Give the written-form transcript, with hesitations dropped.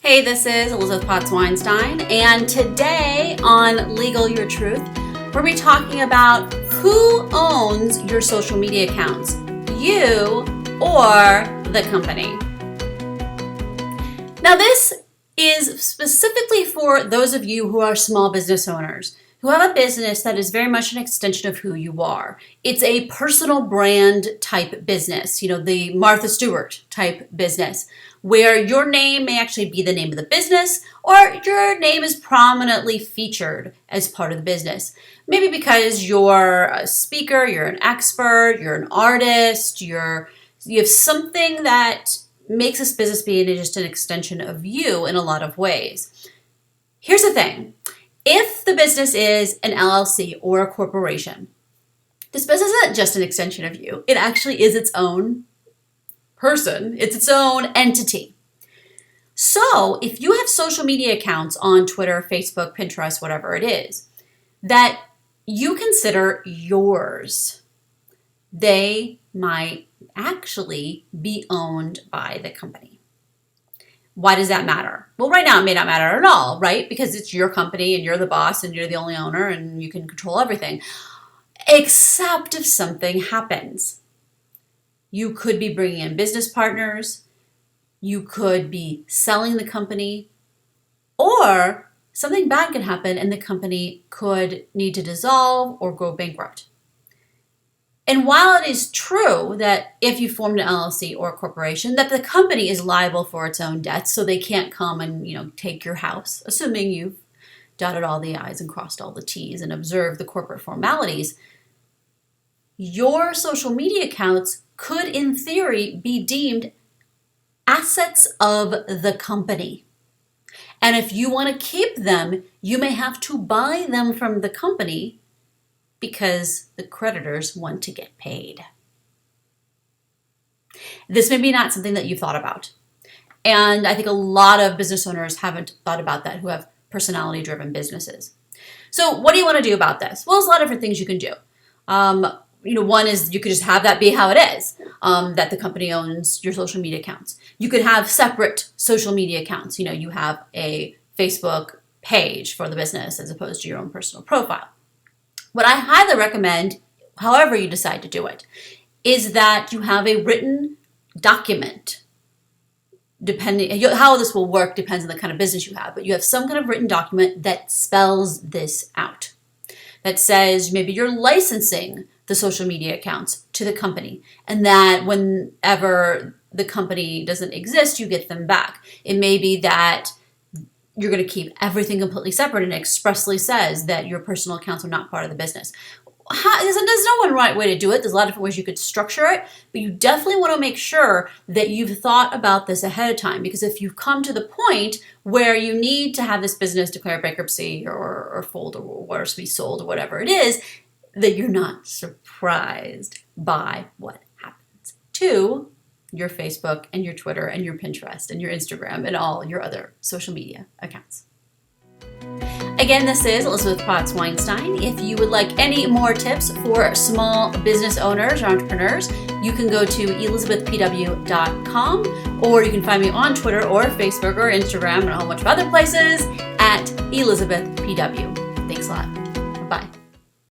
Hey, this is Elizabeth Potts Weinstein, and today on Legal Your Truth, we're going to be talking about who owns your social media accounts, you or the company. Now, this is specifically for those of you who are small business owners, who have a business that is very much an extension of who you are. It's a personal brand type business, the Martha Stewart type business, where your name may actually be the name of the business, or your name is prominently featured as part of the business. Maybe because you're a speaker, you're an expert, you're an artist, you have something that makes this business be just an extension of you in a lot of ways. Here's the thing. If the business is an LLC or a corporation, this business isn't just an extension of you. It actually is its own person. It's its own entity. So if you have social media accounts on Twitter, Facebook, Pinterest, whatever it is, that you consider yours, they might actually be owned by the company. Why does that matter? Well, right now it may not matter at all, right? Because it's your company and you're the boss and you're the only owner and you can control everything. Except if something happens. You could be bringing in business partners. You could be selling the company. Or something bad could happen and the company could need to dissolve or go bankrupt. And while it is true that if you formed an LLC or a corporation, that the company is liable for its own debts, so they can't come and take your house, assuming you've dotted all the I's and crossed all the T's and observed the corporate formalities, your social media accounts could, in theory, be deemed assets of the company. And if you want to keep them, you may have to buy them from the company because the creditors want to get paid. This may be not something that you've thought about. And I think a lot of business owners haven't thought about that who have personality-driven businesses. So what do you want to do about this? Well, there's a lot of different things you can do. One is you could just have that be how it is, that the company owns your social media accounts. You could have separate social media accounts. You have a Facebook page for the business as opposed to your own personal profile. What I highly recommend, however you decide to do it, is that you have a written document. How this will work depends on the kind of business you have, but you have some kind of written document that spells this out. That says maybe you're licensing the social media accounts to the company, and that whenever the company doesn't exist, you get them back. It may be that you're going to keep everything completely separate and expressly says that your personal accounts are not part of the business. There's no one right way to do it. There's a lot of different ways you could structure it, but you definitely want to make sure that you've thought about this ahead of time, because if you've come to the point where you need to have this business declare bankruptcy or fold or to be sold or whatever it is, that you're not surprised by what happens to your Facebook and your Twitter and your Pinterest and your Instagram and all your other social media accounts. Again, this is Elizabeth Potts Weinstein. If you would like any more tips for small business owners or entrepreneurs, you can go to elizabethpw.com, or you can find me on Twitter or Facebook or Instagram and a whole bunch of other places at ElizabethPW. Thanks a lot. Bye.